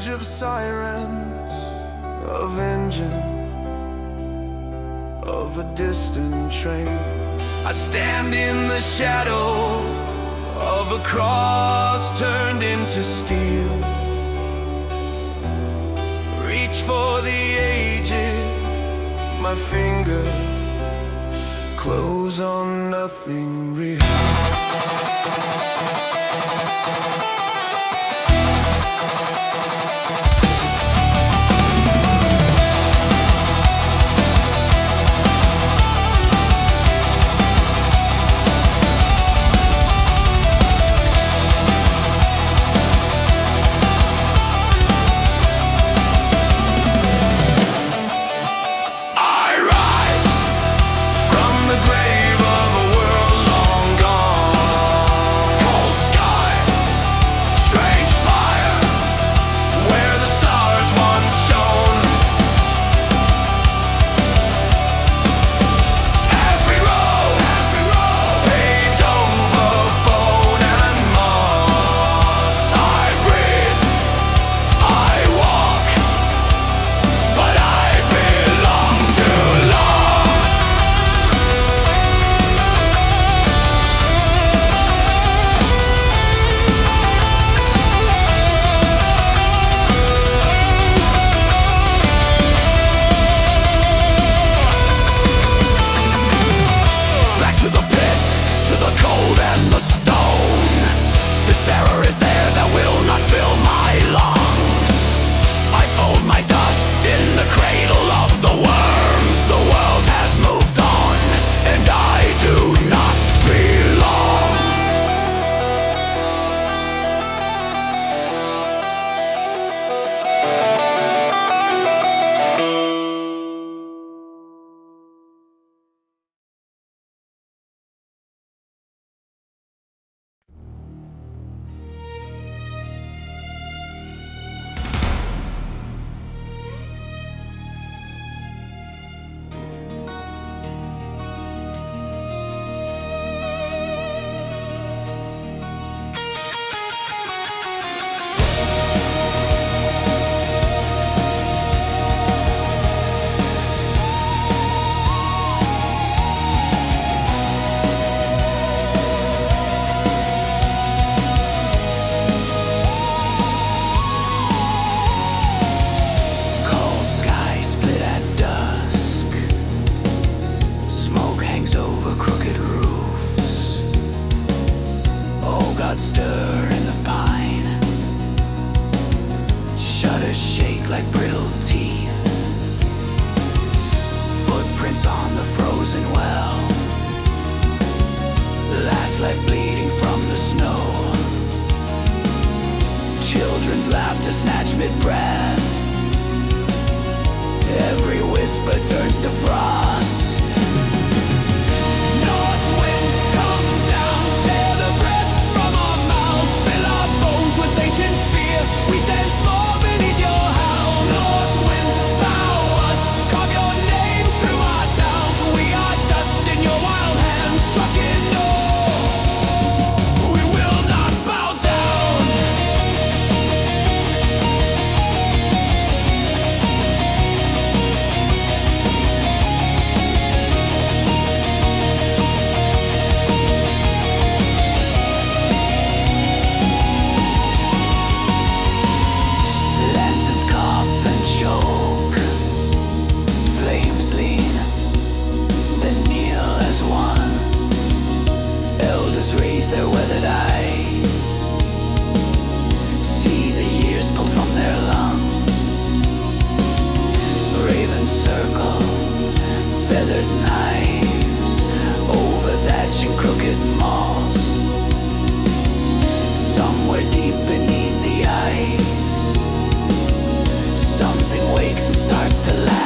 dirge of sirens, of engine, of a distant train. I stand in the shadow of a cross turned into steel. Reach for the ages, my finger close on nothing real. Stir in the pine, shutters shake like brittle teeth, footprints on the frozen well, last light bleeding from the snow, children's laughter snatched mid-breath, every whisper turns to frost. We stand small beneath your howl. North wind, bow us, carve your name through our town. We are dust in your wild hands, struck in awe. We will not bow down. Raise their weathered eyes, see the years pulled from their lungs. Ravens circle, feathered knives, over thatch and crooked moss. Somewhere deep beneath the ice, something wakes and starts to laugh.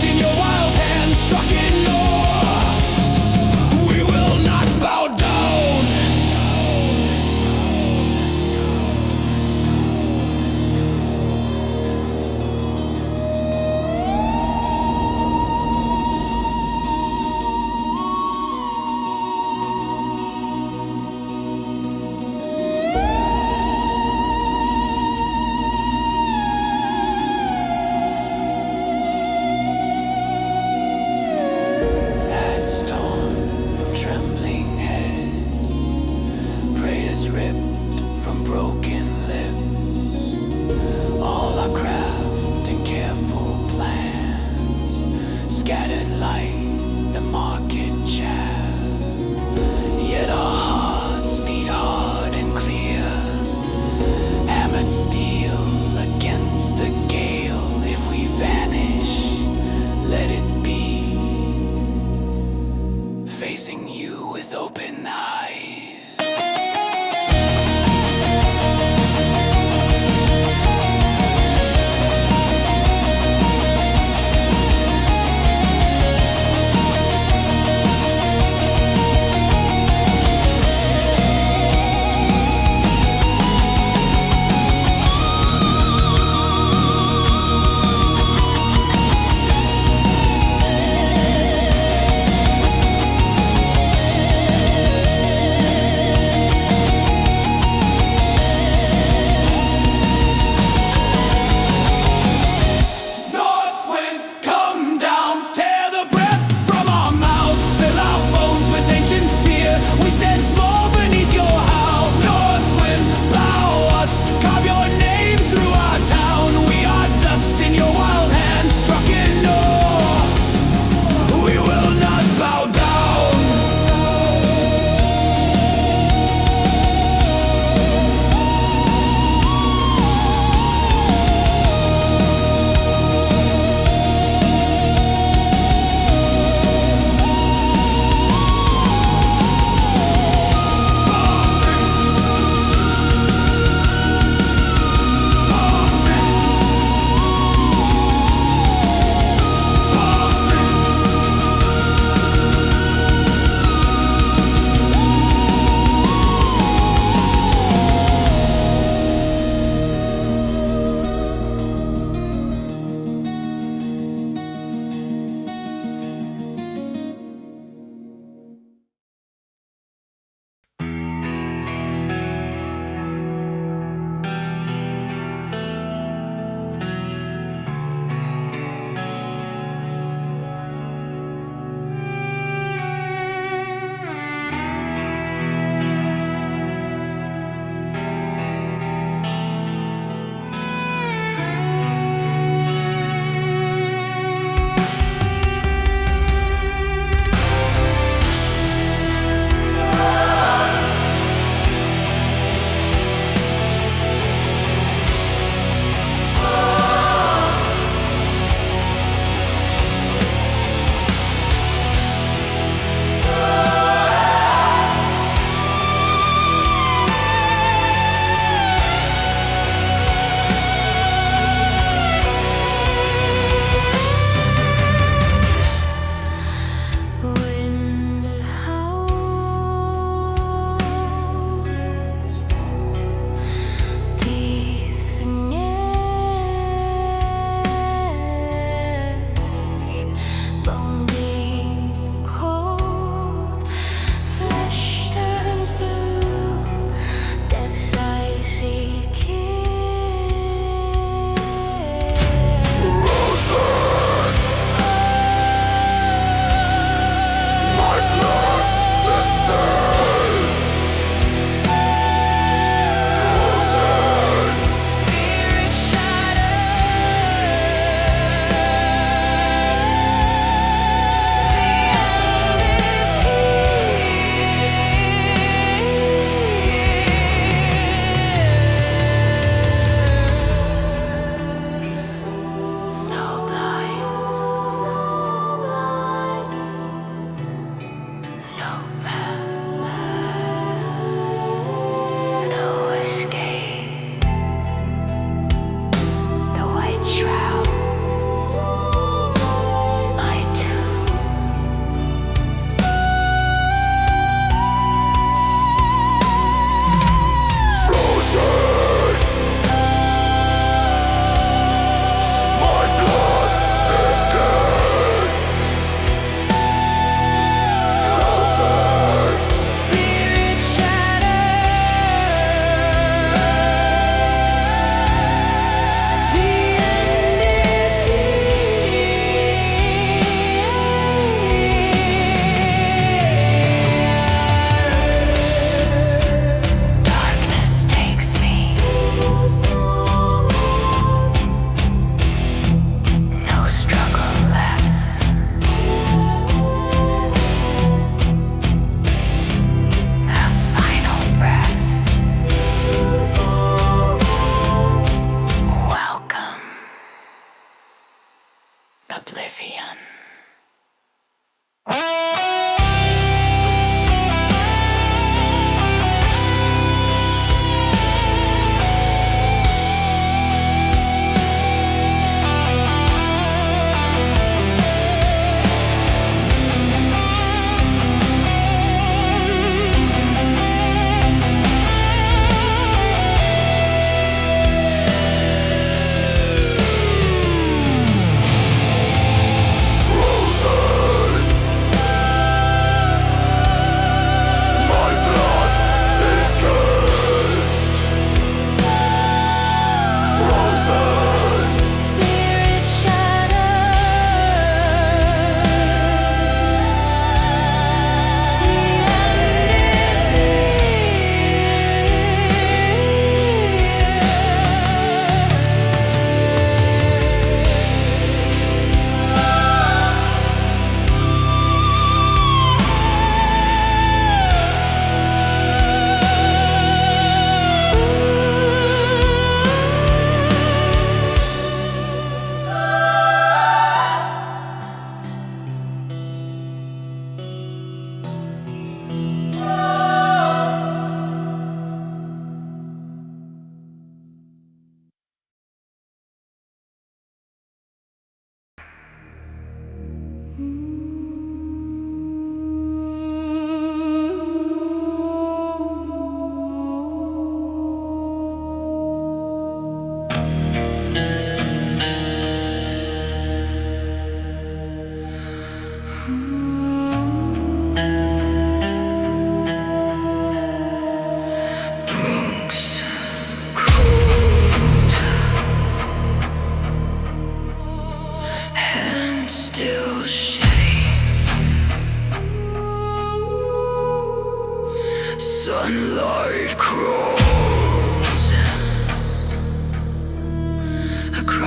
Your wild hands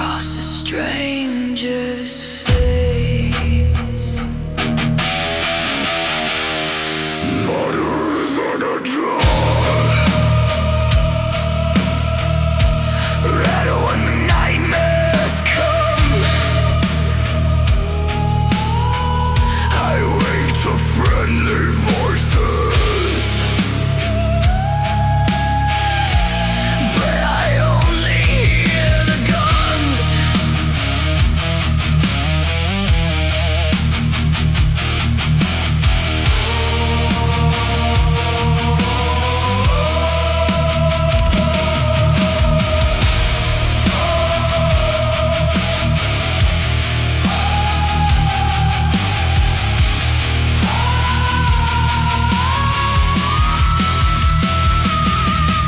across a stranger's face. Murder than a drug, and when the nightmares come, I wake to friendly voices, but I only hear the guns.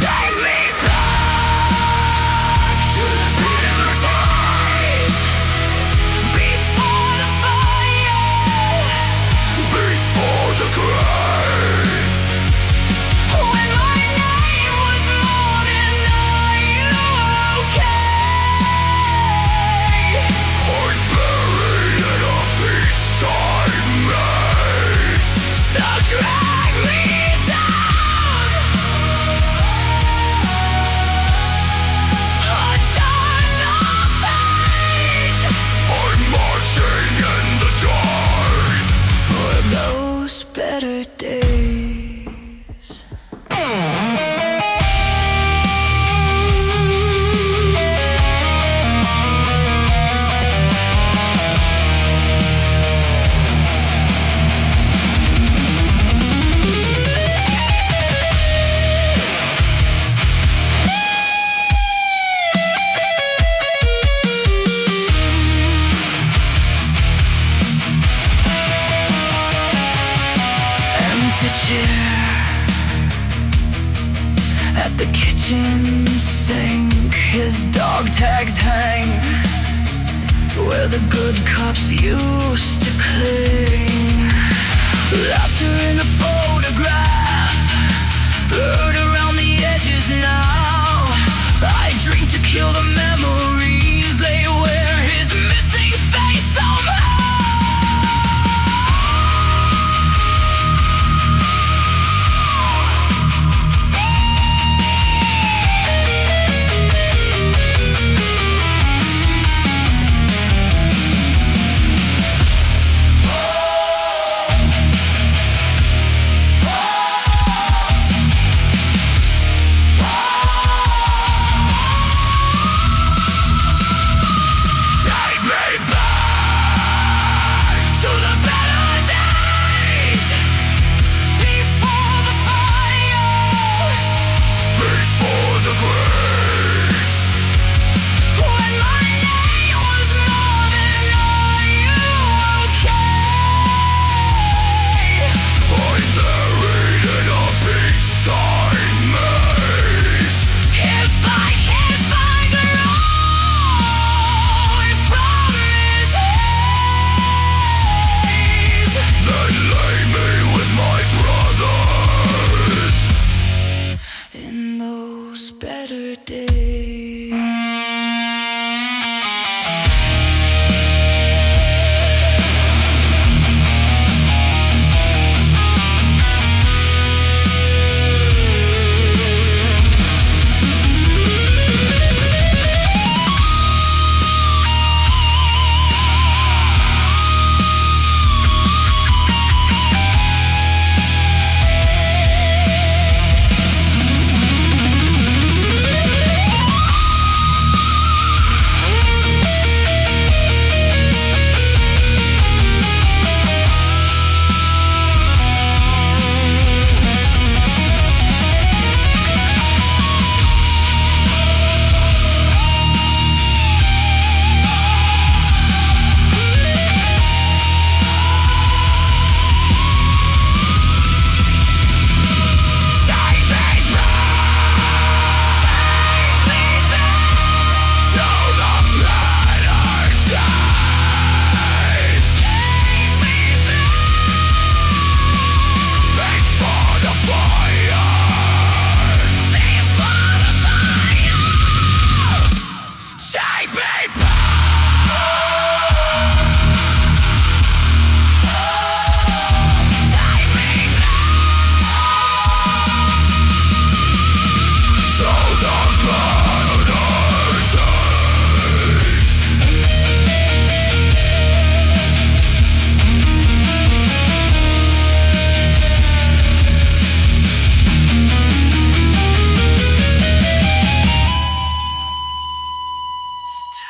Take me back to the bitter days, before the fire, before the grace, when my name was more than are you okay? I'm buried in a peacetime maze, so drag me down, turn the page. I'm marching in the dark for those better days. Empty chair at the kitchen sink, his dog tags hang where the good cops used to cling. Laughter in a photograph, blurred around the edges now. I drink to kill the memories, lay wear his missing face somehow.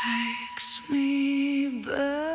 takes me back.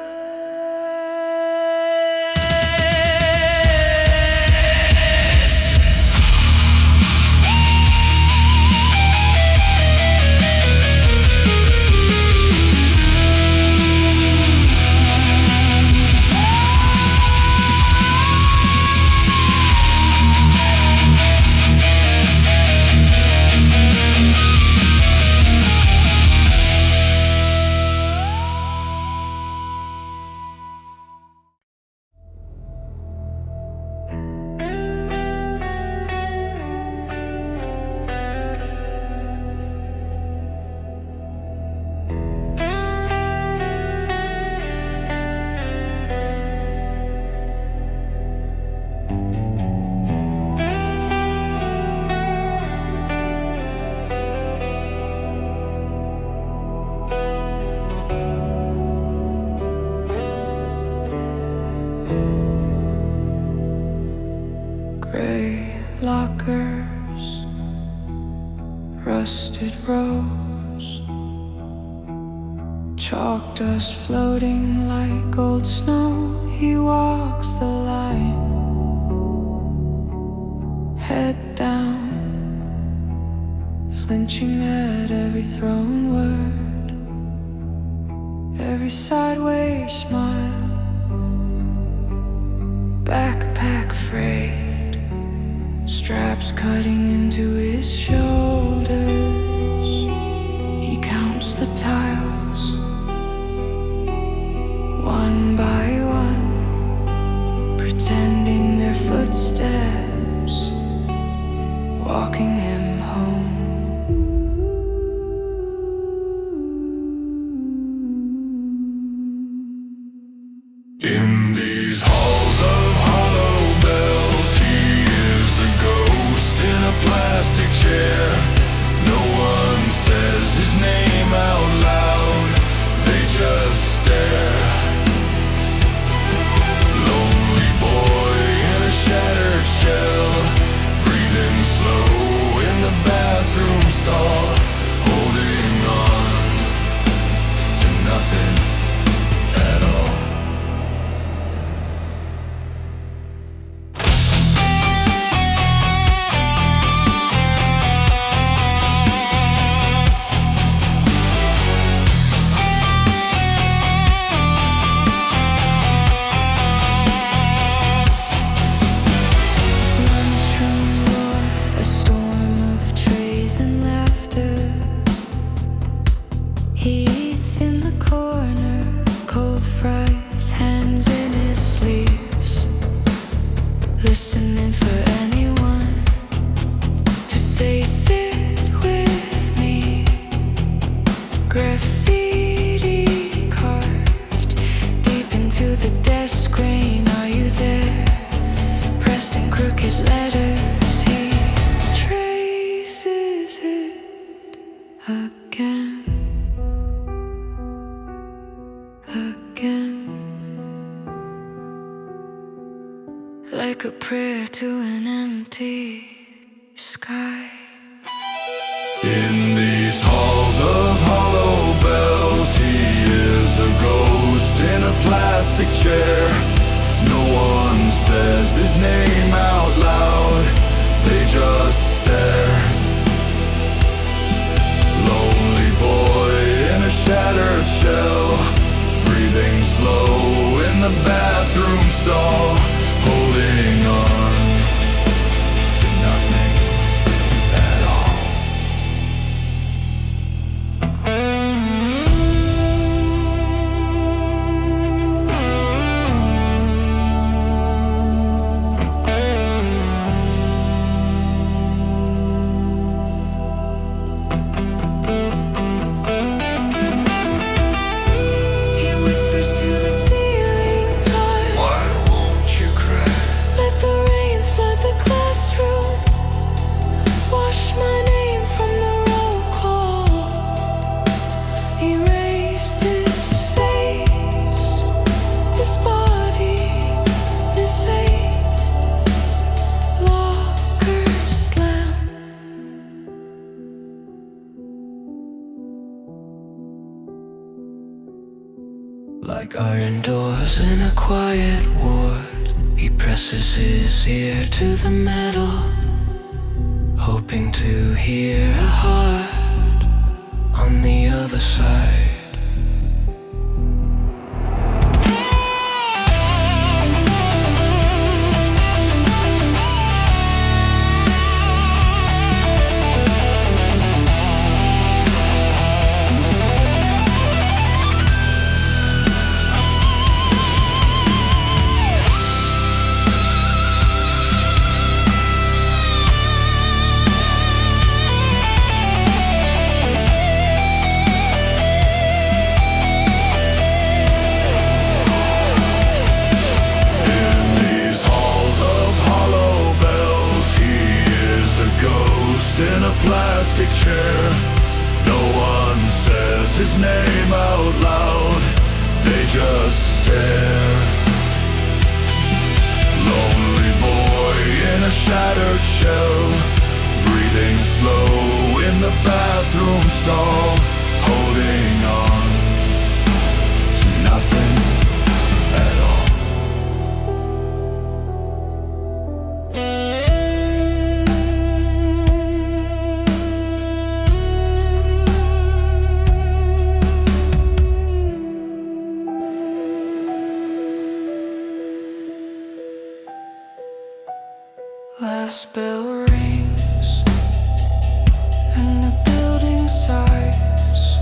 Gray lockers, rusted rows, chalk dust floating like old snow. He walks the line, head down, flinching at every thrown word, every sideways smile. Backpack frayed, straps cutting into his shoulders. He counts the tiles, one by one, pretending they're footsteps, walking him home. In these halls of hollow bells, he is a ghost in a plastic chair. No one says his name out loud, they just stare. Lonely boy in a shattered shell, breathing slow in the bathroom stall, holding on to nothing at all. Lunchroom roar, a storm of trays and laughter. He eats in the corner, cold fries, hands in his sleeves, listening for anyone to say, sit with me. Graffiti carved deep into the desk grain. Are you there? Pressed in crooked letters, he traces it again, again, like a prayer to an empty sky. In these halls of hollow bells, he is a ghost in a plastic chair. No one says his name out loud, they just stare. Lonely boy in a shattered shell, breathing slow in the bathroom stall, holding on to nothing at all. He whispers to the ceiling tiles. Why won't Like iron doors in a quiet ward, he presses his ear to the metal, hoping to hear a heart on the other side. In a plastic chair, no one says his name out loud, they just stare. Lonely boy in a shattered shell, breathing slow in the bathroom stall, holding on to nothing at all. Last bell rings and the building sighs.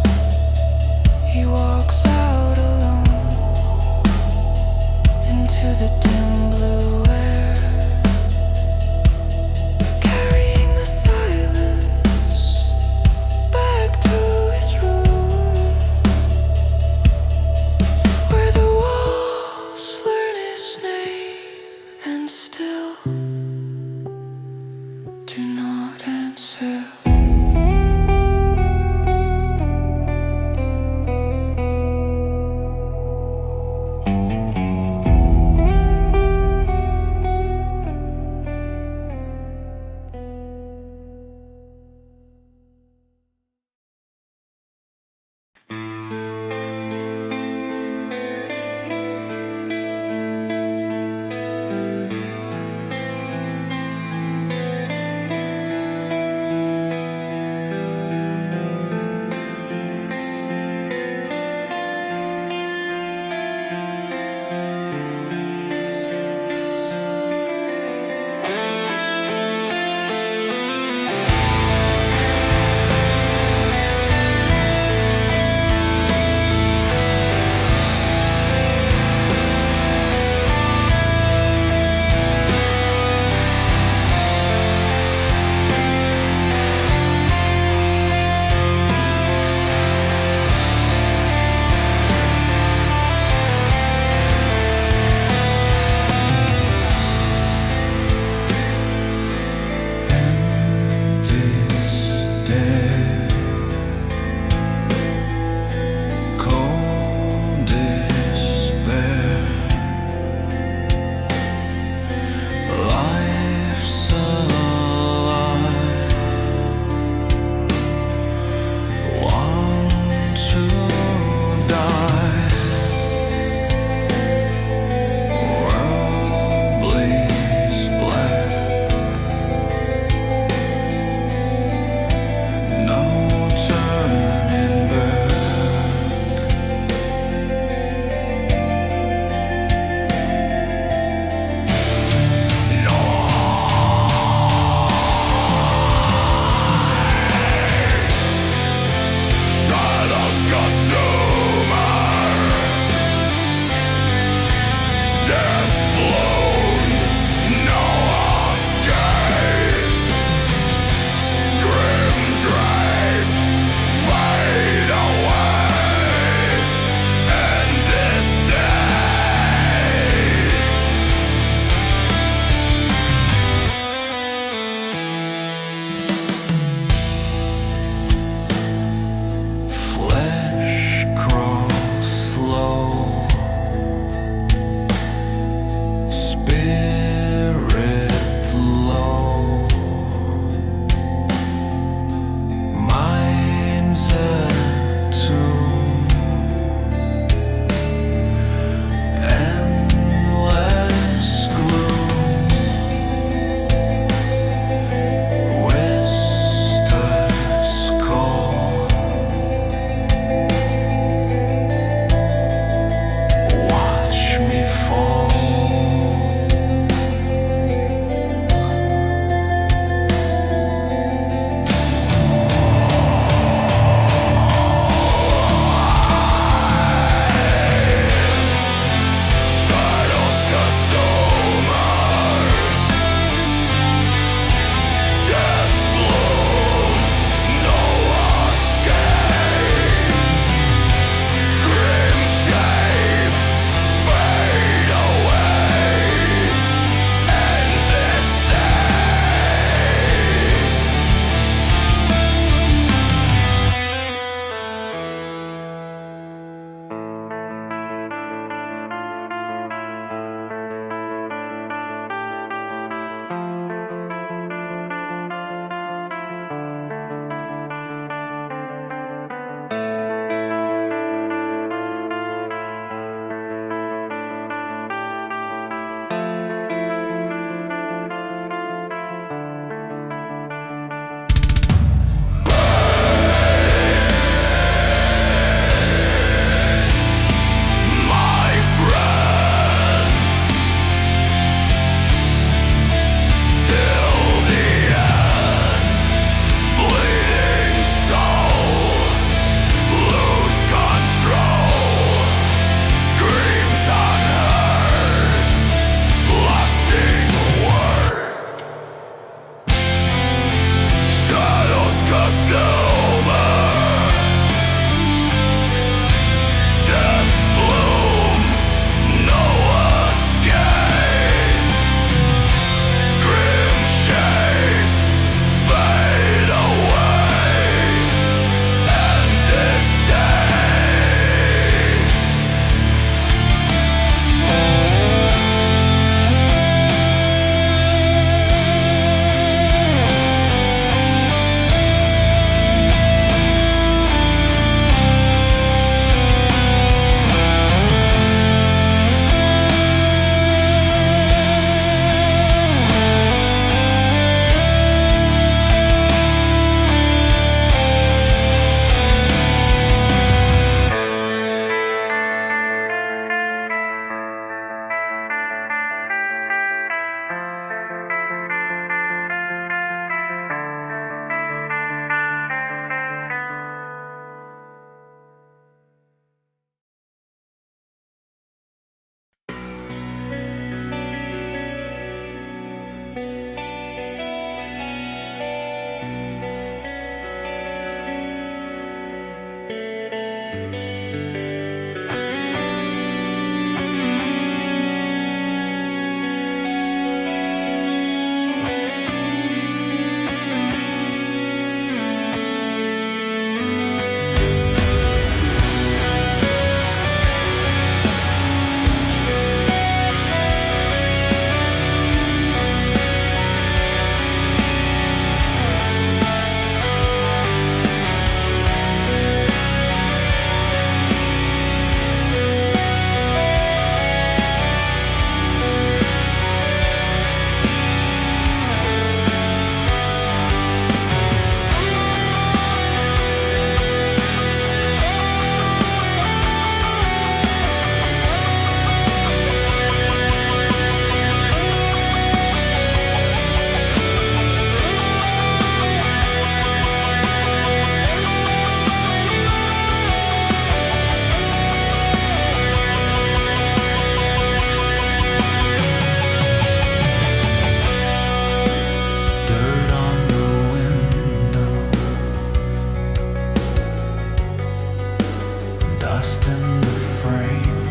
lost in the frame.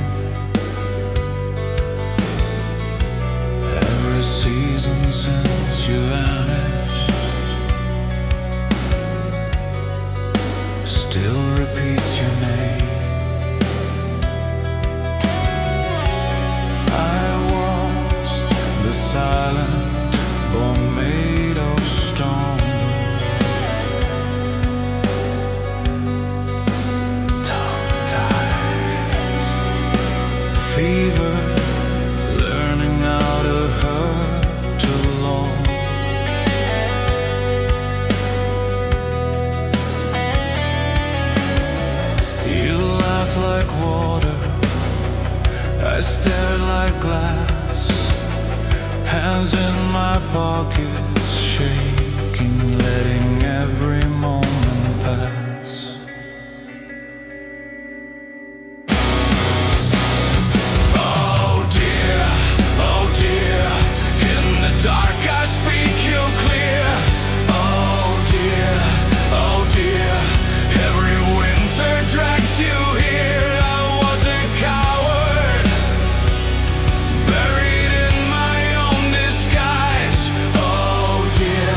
Every season since you vanished still repeats your name. I was the silent born made of stone. Fever, learning how to hurt alone. You laugh like water, I stared like glass. Hands in my pockets, shaking, letting every moment pass. Dark, I speak you clear. Oh dear, every winter drags you here. I was a coward, buried in my own disguise. Oh dear,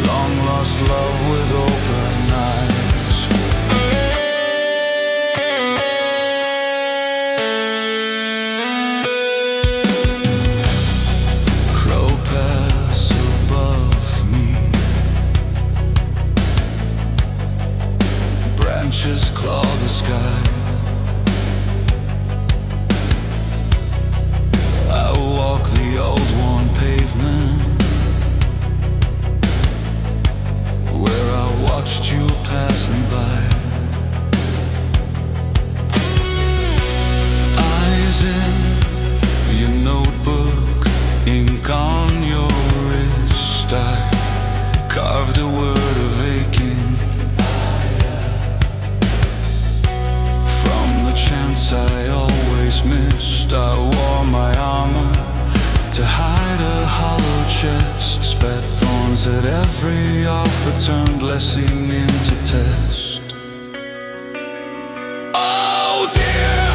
long lost love with open eyes. Branches claw the sky. I walk the old worn pavement where I watched you pass me by. Eyes in your notebook, ink on your wrist. I carved a word of aching. Chance I always missed. I wore my armor to hide a hollow chest. Spat thorns at every offer, turned blessing into test. Oh dear,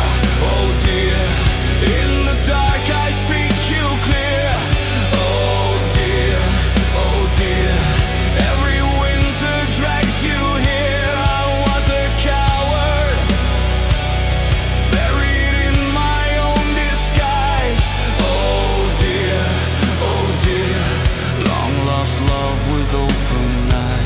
in the dark I speak you clear. Oh dear, every winter drags you here. I was a coward, buried in my own disguise. Oh dear, long lost love with open eyes.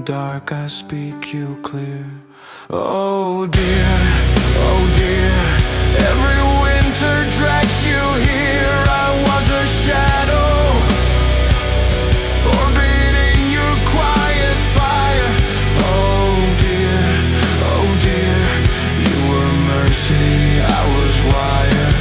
dark I speak you clear. Oh dear, every winter drags you here. I was a shadow, orbiting your quiet fire. Oh dear, you were mercy, I was wire.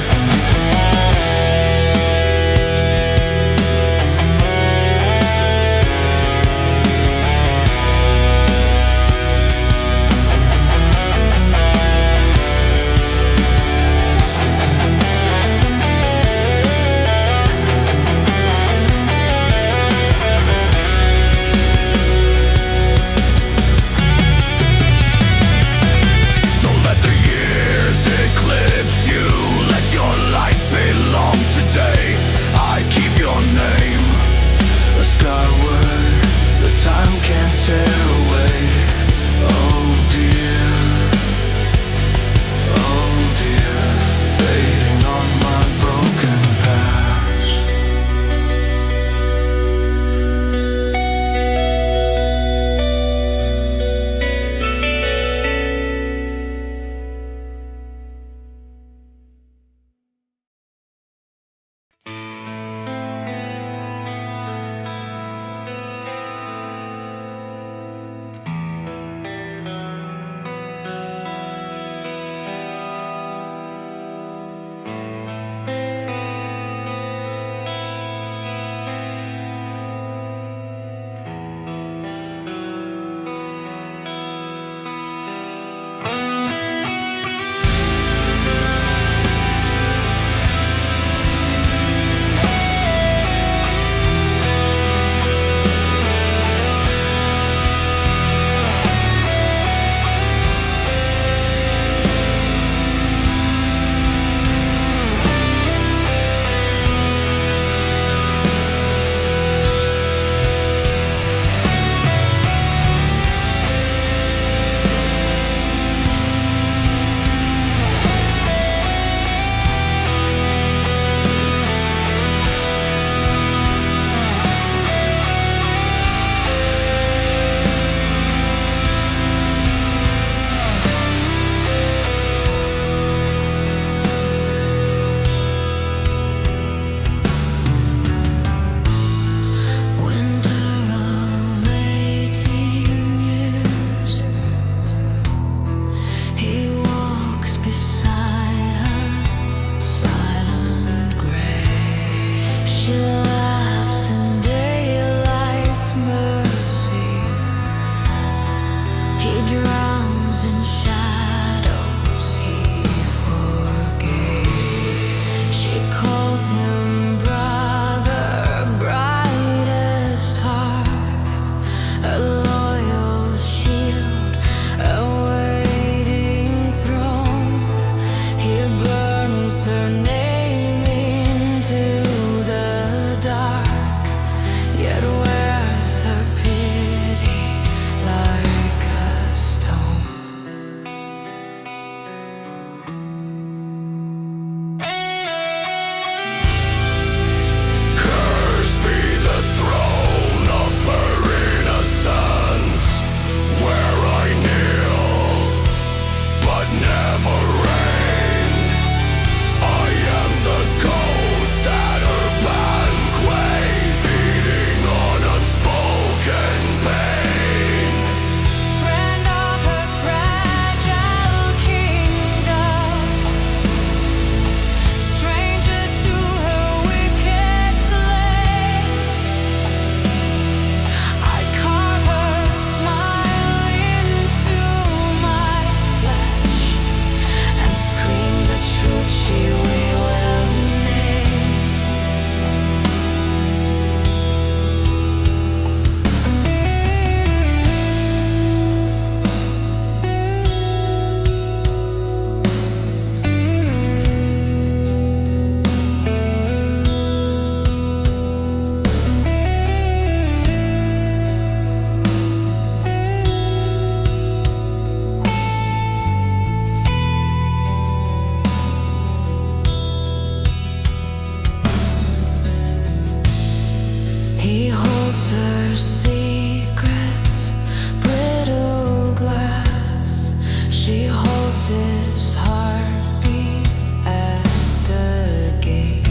He holds her secrets, brittle glass. She holds his heartbeat at the gate.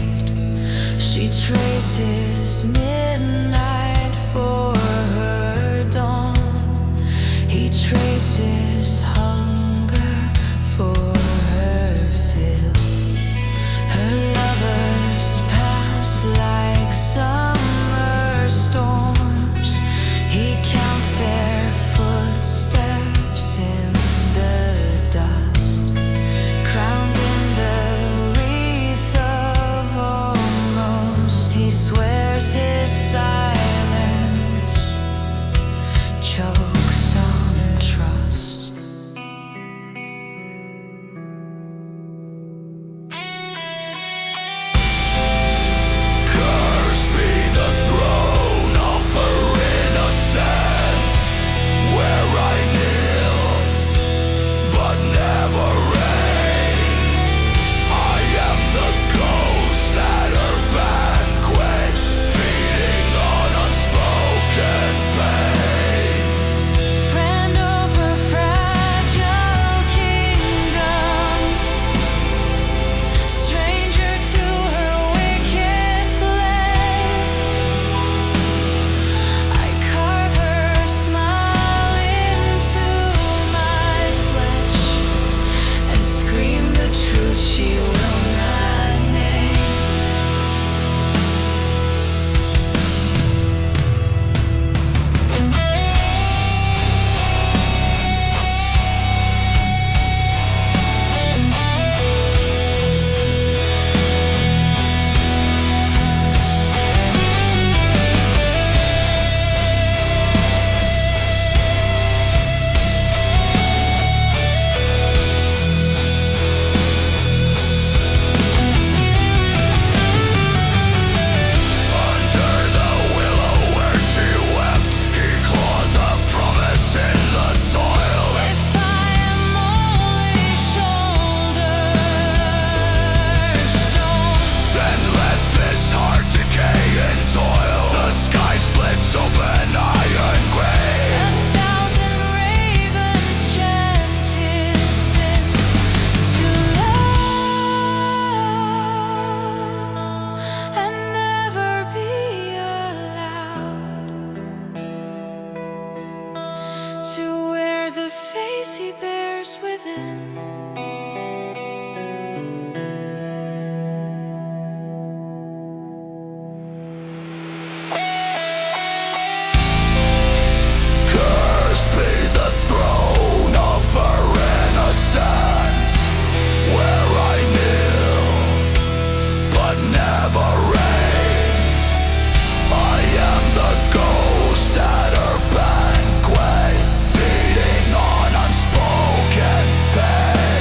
She trades his midnight for her dawn. He trades his hunger for her fill. Her lovers pass like summer storms. He counts their footsteps in the dust, crowned in the wreath of almost. He swears his silence chokes on trust. Cursed be the throne of her innocence, where I kneel but never reign. I am the ghost at her banquet, feeding on unspoken pain. Friend of her fragile kingdom, stranger to her wicked flame. I carve her smile into my flesh and scream the truth she will not name. Under the willow where she wept, he claws a promise in the soil. If I am only shoulder stone, Then let this heart decay in toil. The sky splits open iron gray. 1,000 ravens chant his sin to love and never be allowed to wear the face he bears within. Cursed be the throne of her innocence, where I kneel but never reign. I am the ghost at her banquet, feeding on unspoken pain.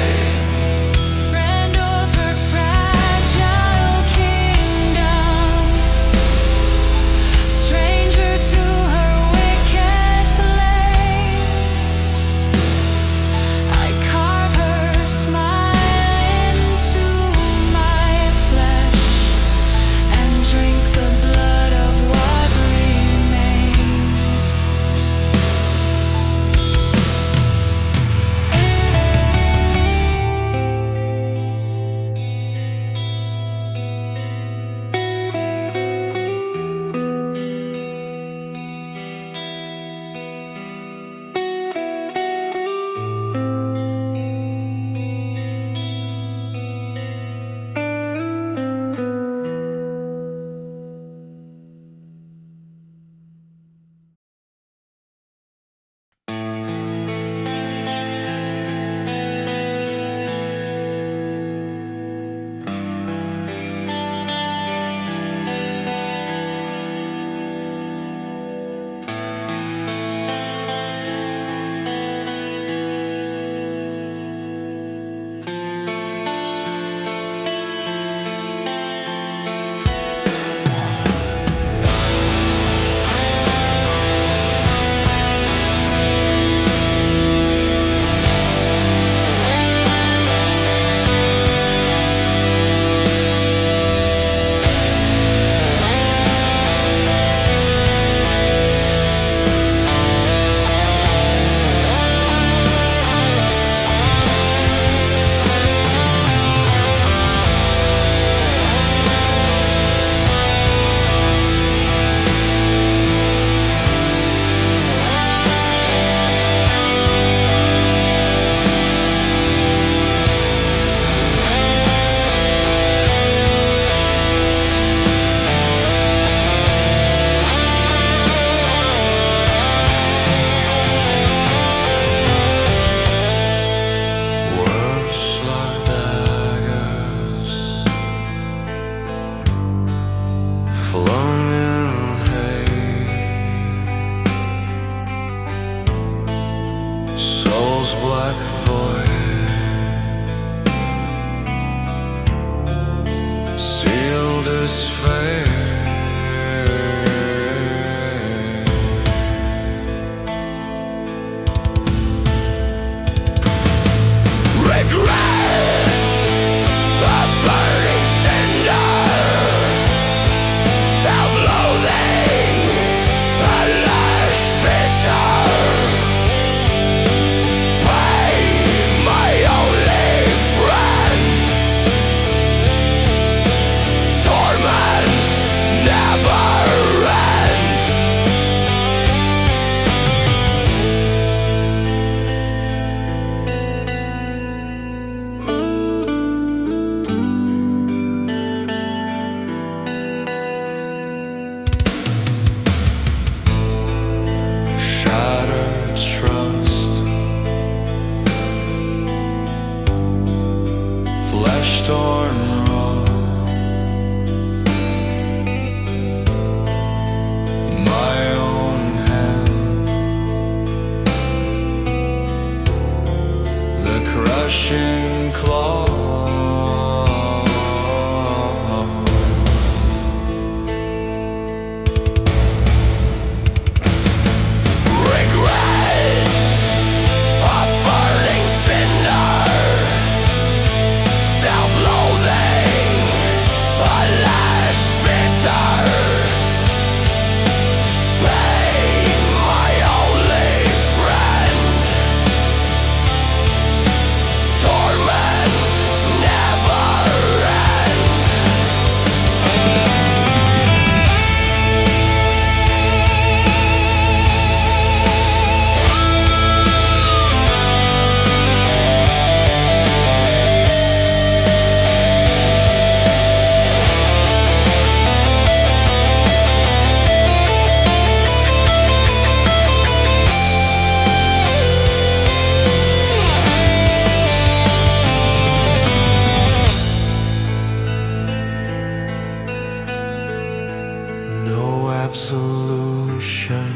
resolution,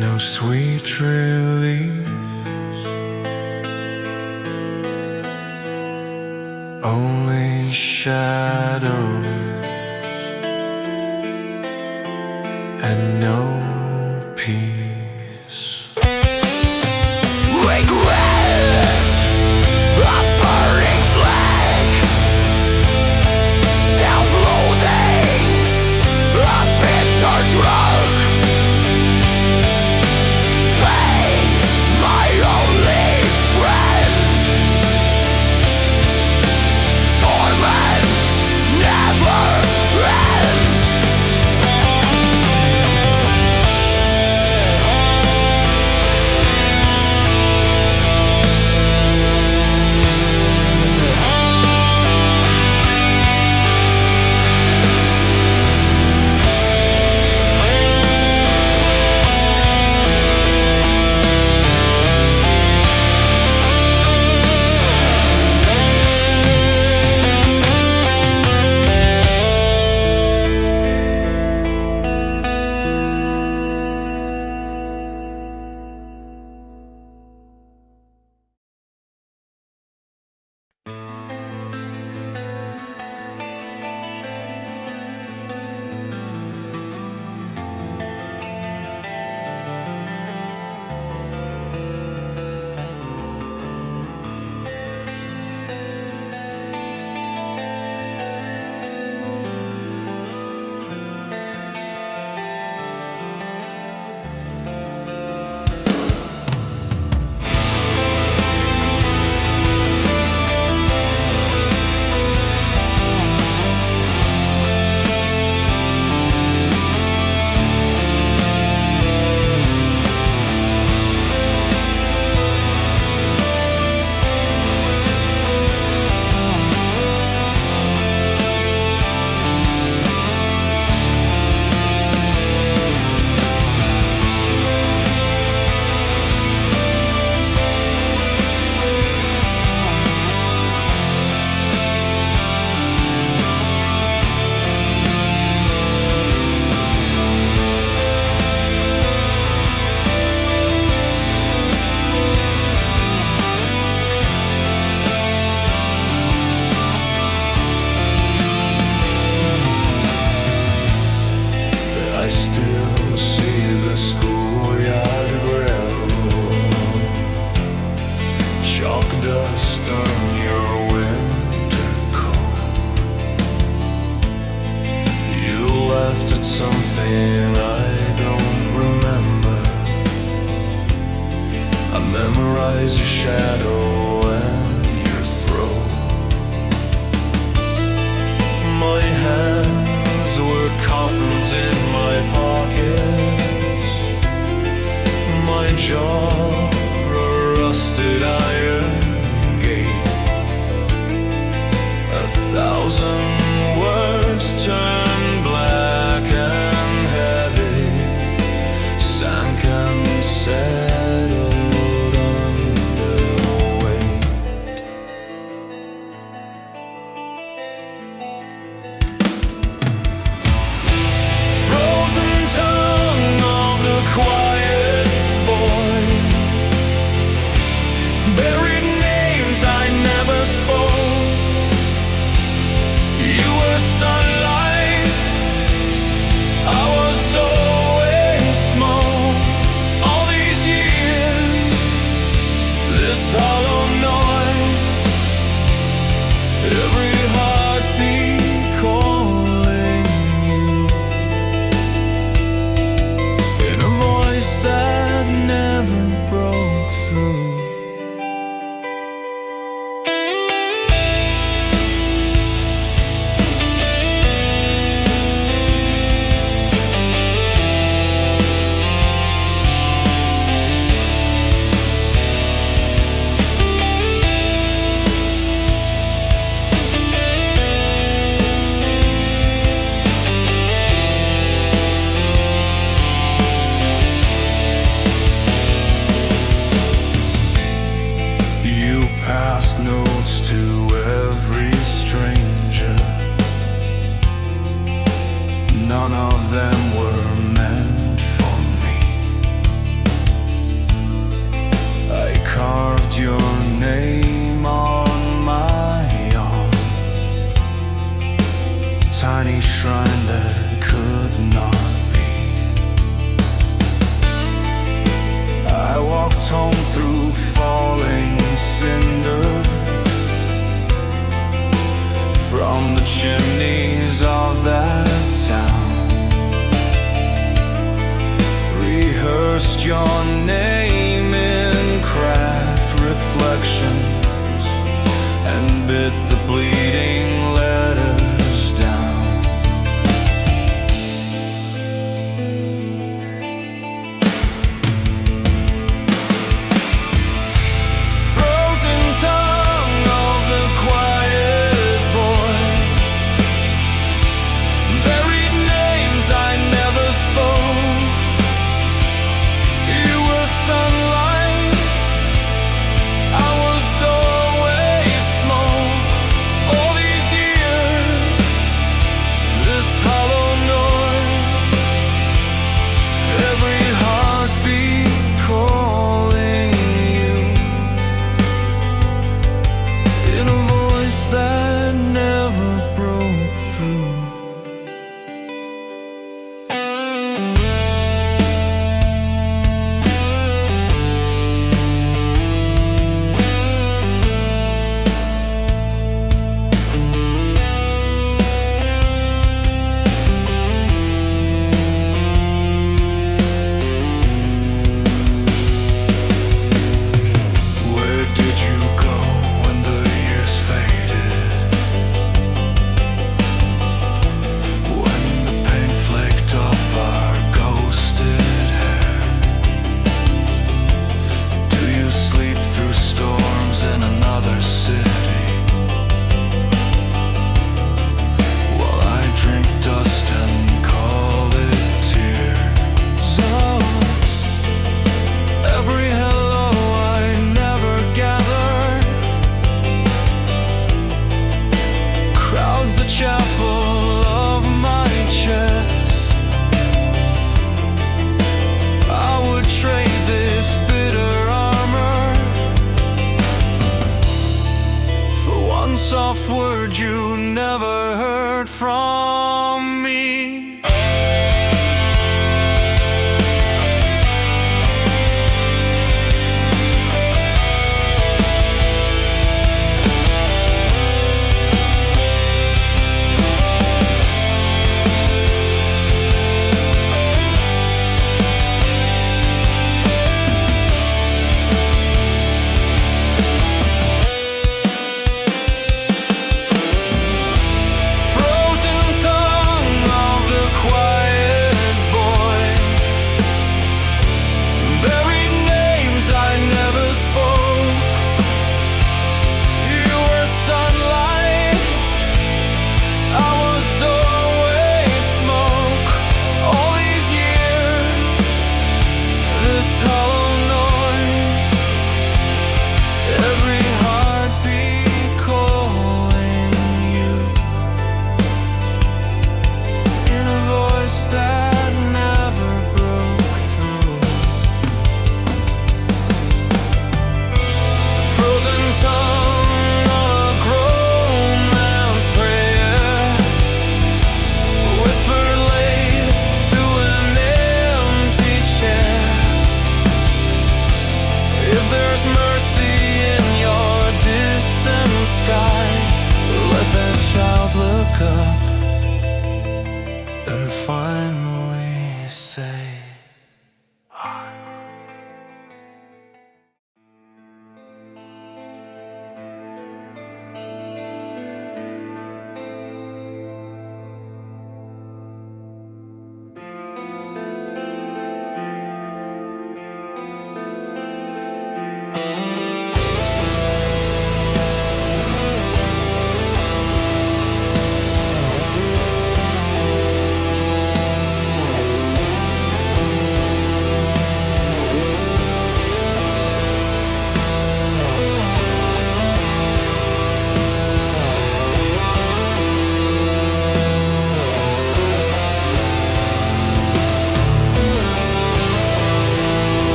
no sweet release, only shadows and no peace. Regret, a burning flag, self-loathing, a bitter drug, pain, my only friend, torment never ends. Something I don't remember. I memorize your shadow and your throat. My hands were coffins in my pockets. My jaw a rusted iron gate. 1,000 words turned black and heavy, sank and settled under weight. Frozen tongue of the quiet boy, buried names I never spoke. none of them were meant for me. I carved your name on my arm, tiny shrine that could not be. I walked home through falling cinders from the chimneys of that town. Rehearsed your name in cracked reflections and bit the bleeding letters down. Frozen tongue of the quiet boy, buried names I never spoke. You were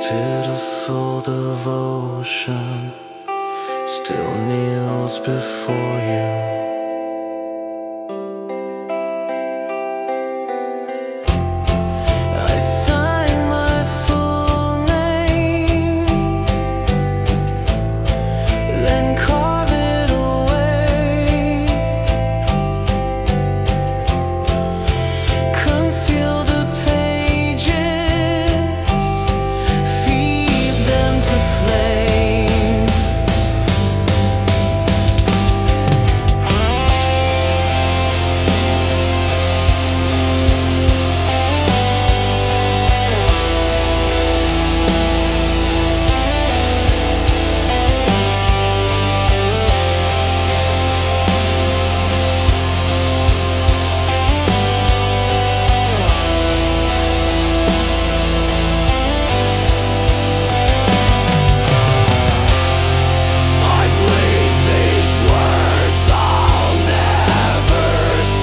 pitiful devotion still kneels before you. I sign my full name, then carve it away, conceal the pages, feed them to flame. I bleed these words I'll never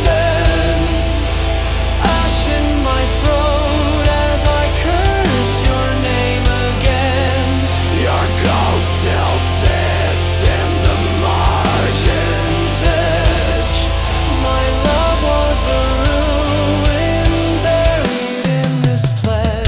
send, ash in my throat as I curse your name again. Your ghost still sits in the margins edge. My love was a ruin buried in this pledge.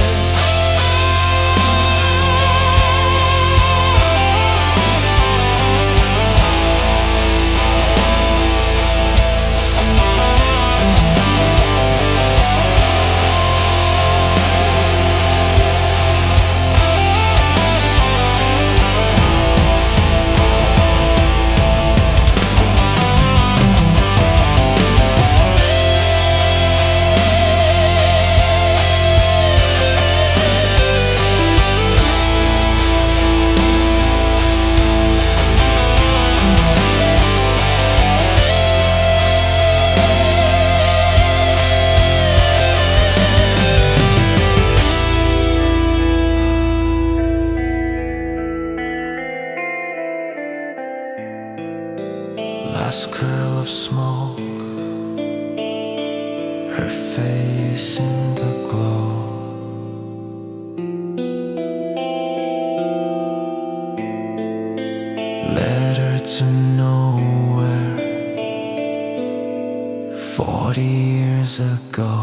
Last curl of smoke, her face in the glow. Led her to nowhere 40 years ago.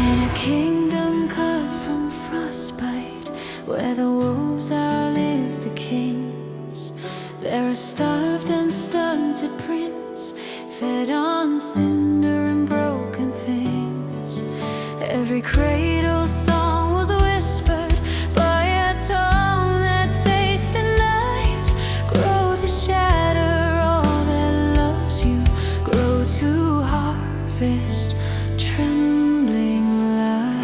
In a kingdom cut from frostbite, where the wolves outlive the kings, there a starved and stunted prince, fed on cinder and broken things. Every cradle song was whispered by a tongue that tasted knives. Grow to shatter all that loves you, grow to harvest trembling lives.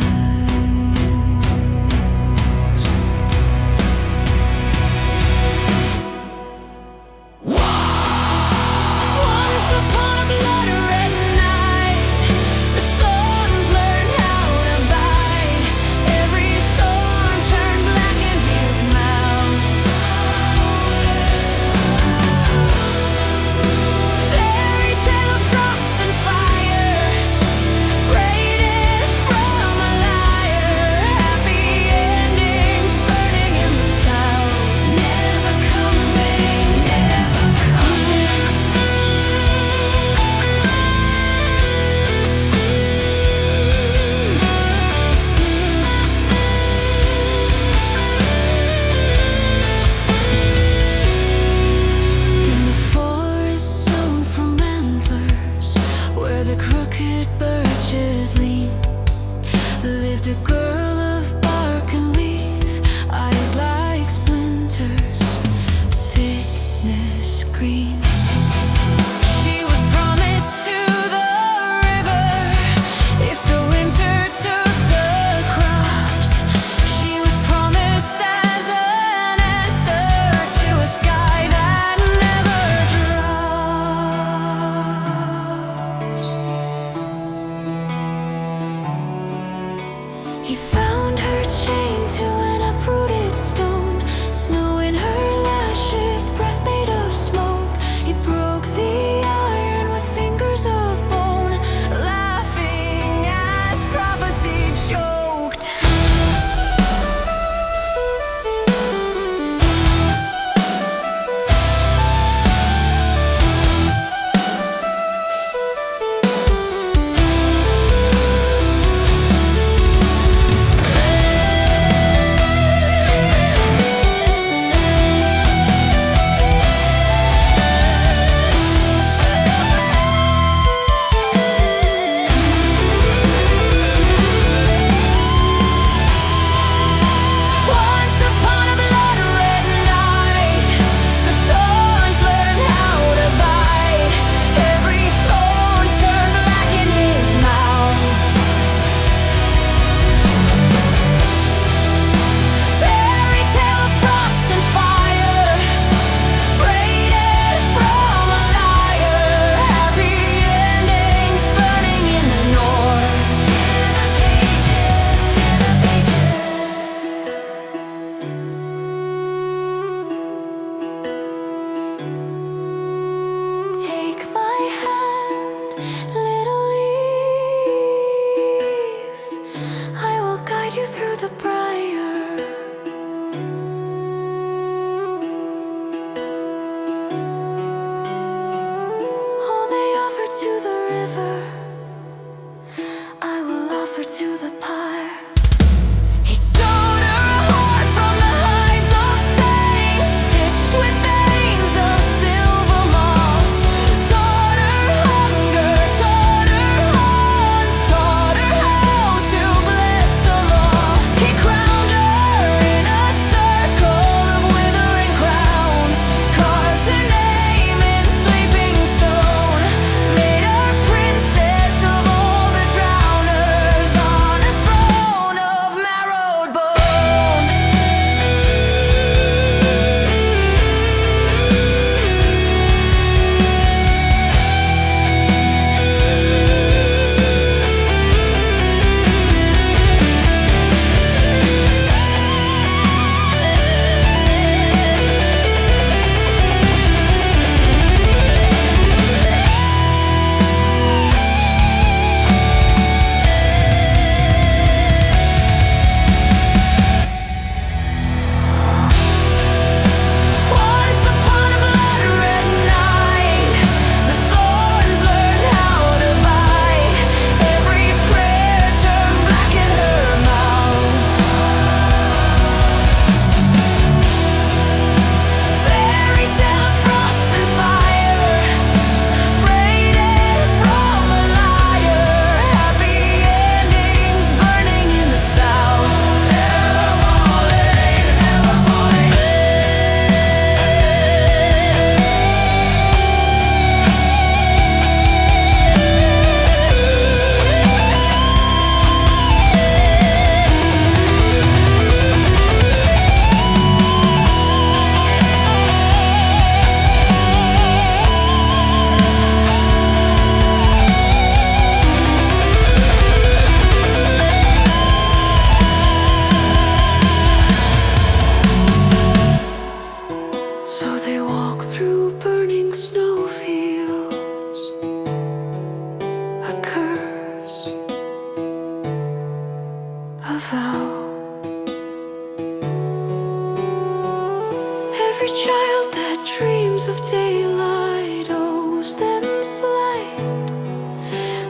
child that dreams of daylight owes them slight.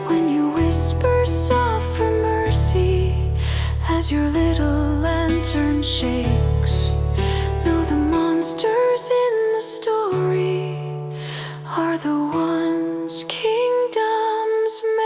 When you whisper soft for mercy as your little lantern shakes, know the monsters in the story are the ones kingdoms make.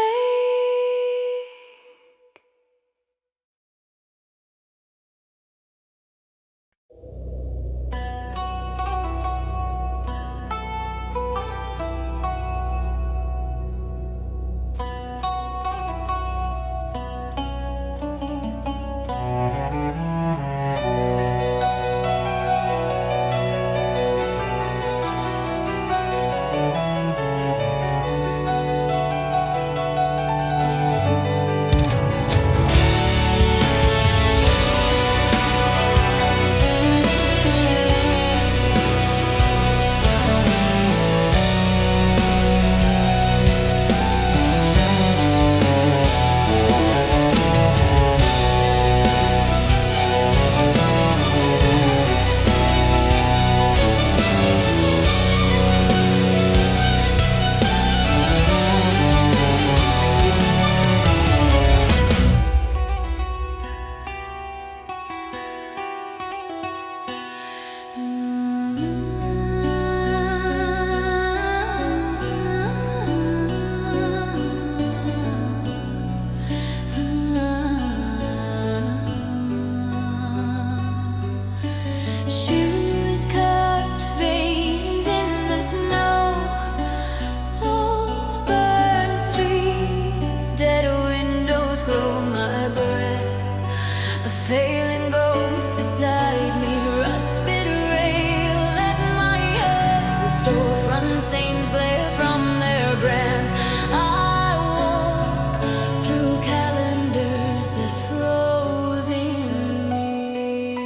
Shoes cut veins in the snow, salt burned streets, dead windows glow my breath. A failing ghost beside me, rusted rail at my head. Storefront stains glare from their brands. I walk through calendars that froze in me.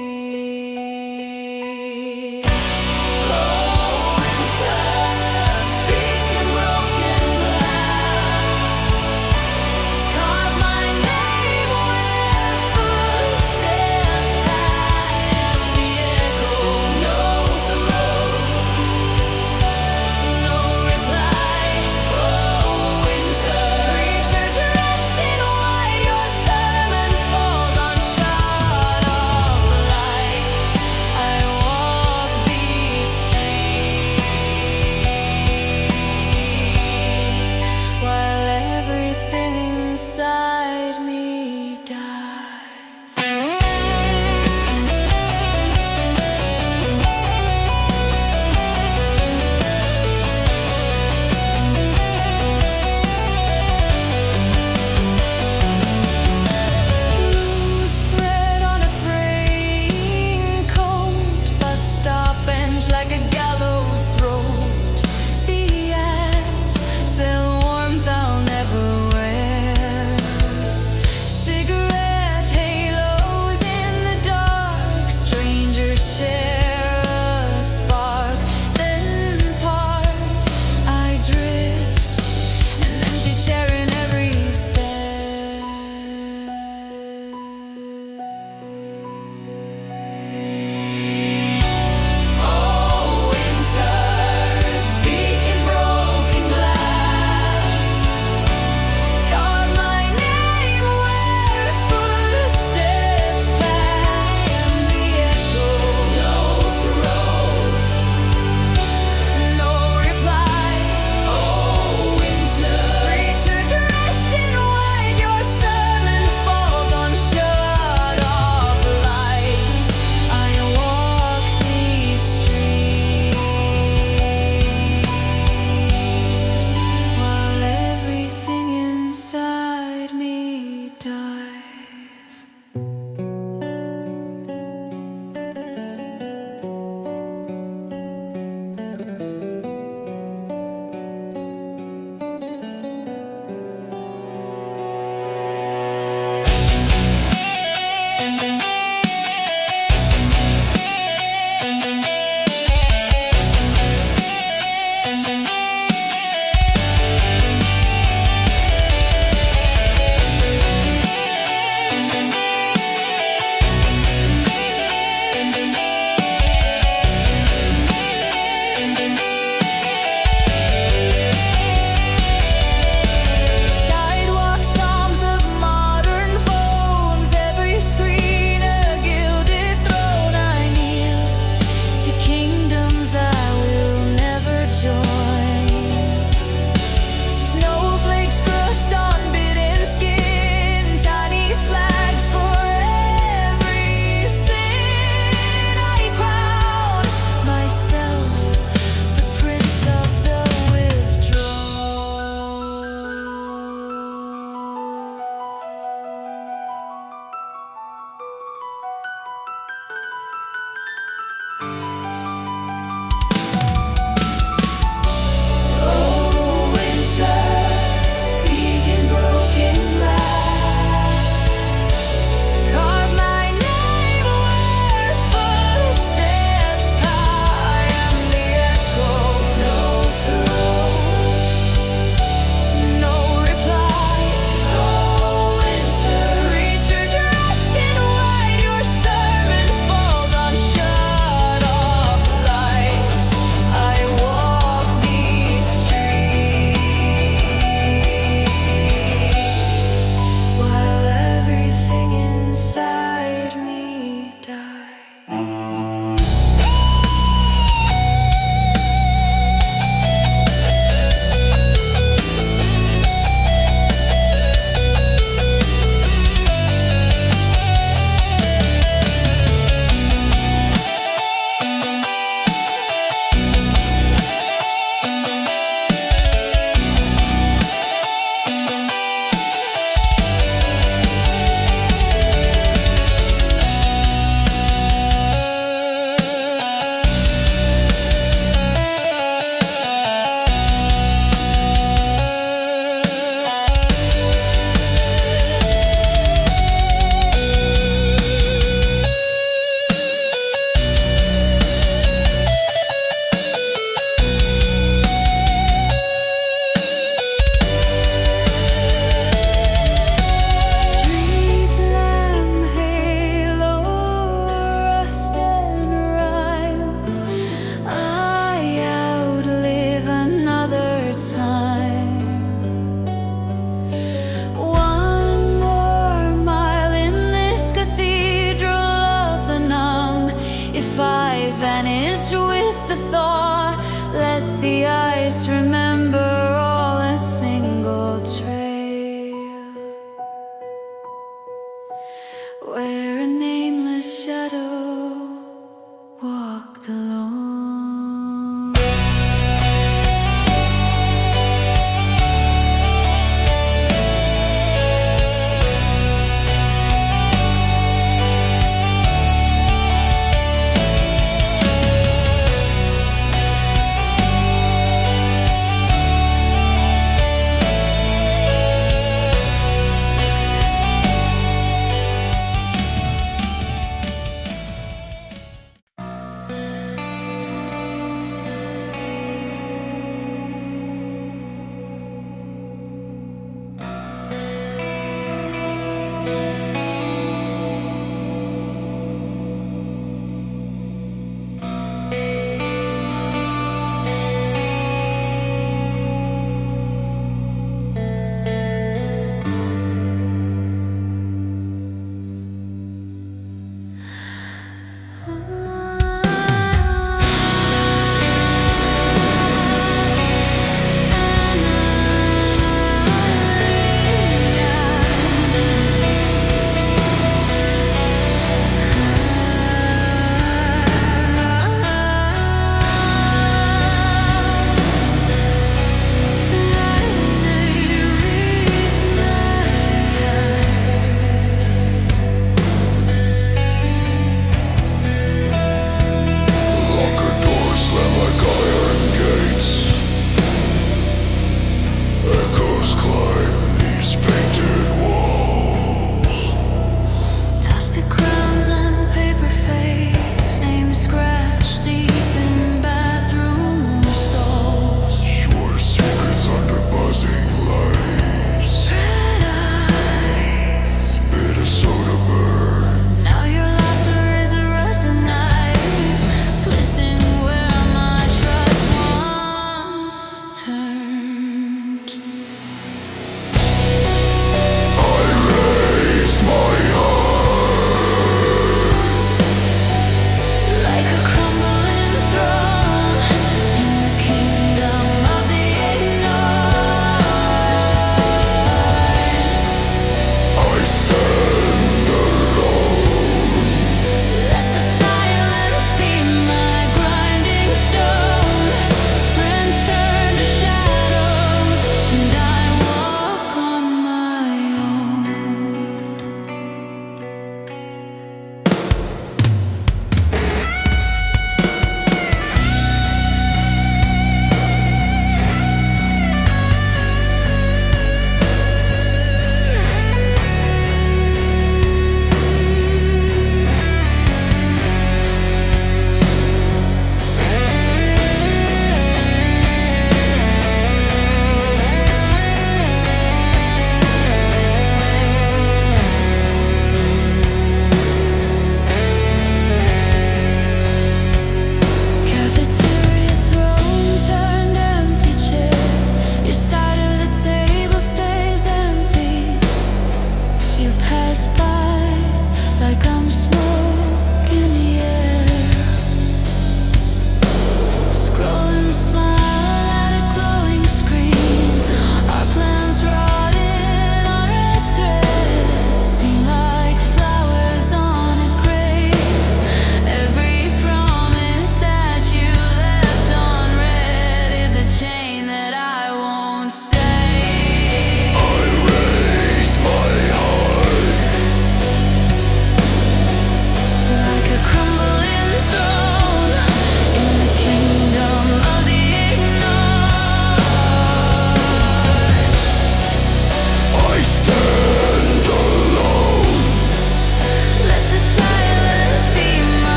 If I vanish with the thaw, let the ice remember all a single trail where a nameless shadow walked alone.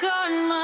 walk on my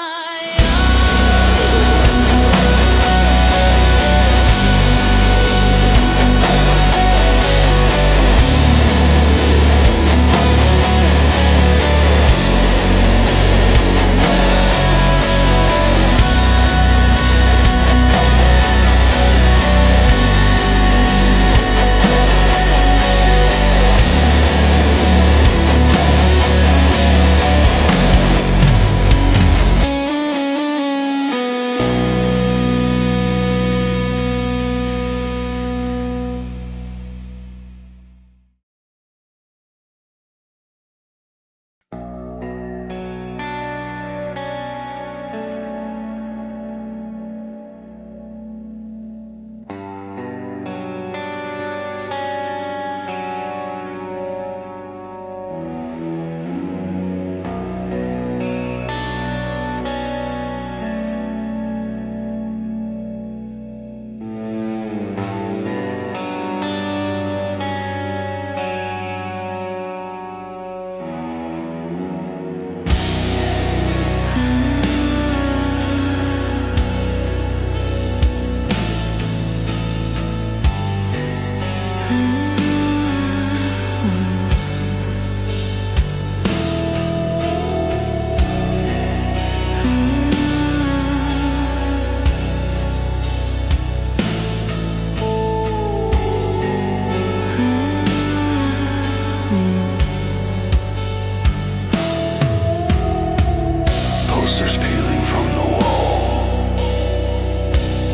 Posters peeling from the wall,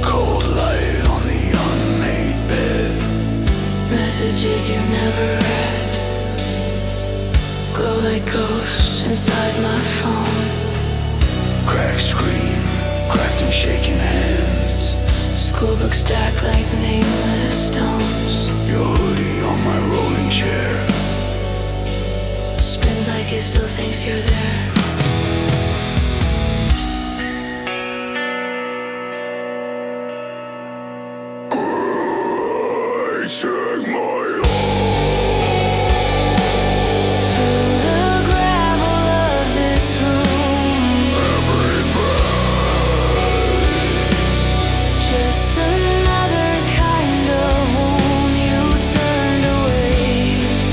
cold light on the unmade bed. messages you never read glow like ghosts inside my phone. Cracked screen, cracked and shaking hands. Schoolbook stacked like nameless stones. Your hoodie on my rolling chair. Spins like it still thinks you're there. I check my Through the gravel of this room, every breath. just another kind of wound. You turned away,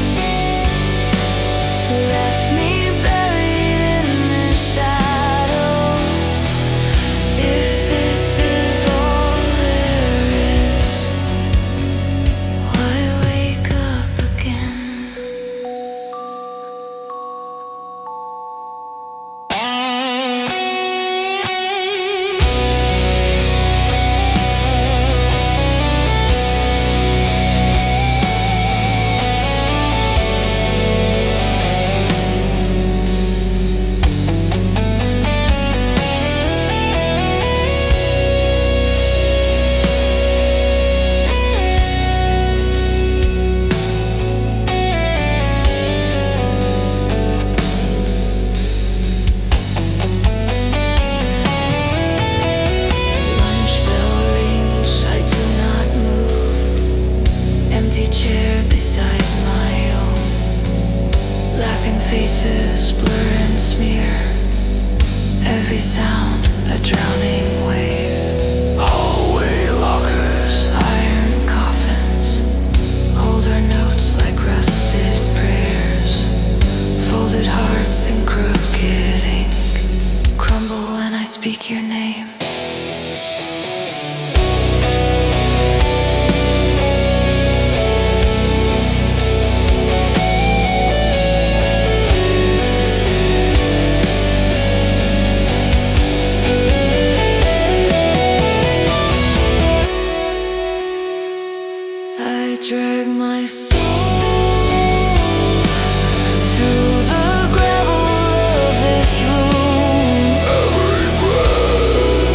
left me buried in the shadow. If this is all there is, why wake up again? Lunch bell rings, I do not move. Empty chair beside my own. Laughing faces blur and smear. Every sound a drowning wave. Hallway lockers, Iron coffins hold our notes like rusted prayers. Folded hearts and crooked ink crumble when I speak your name. I drag my soul through the gravel of this room. every breath.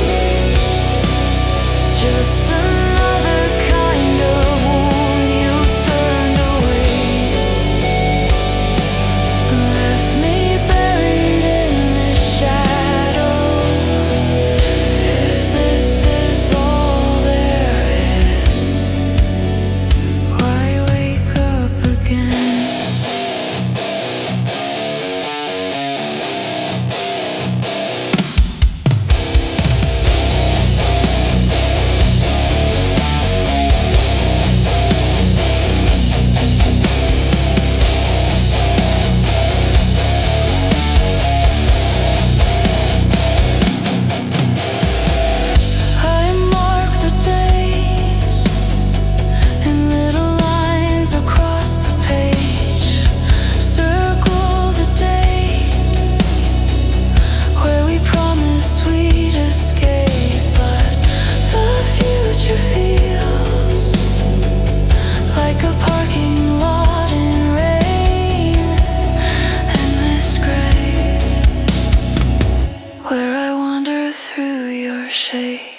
say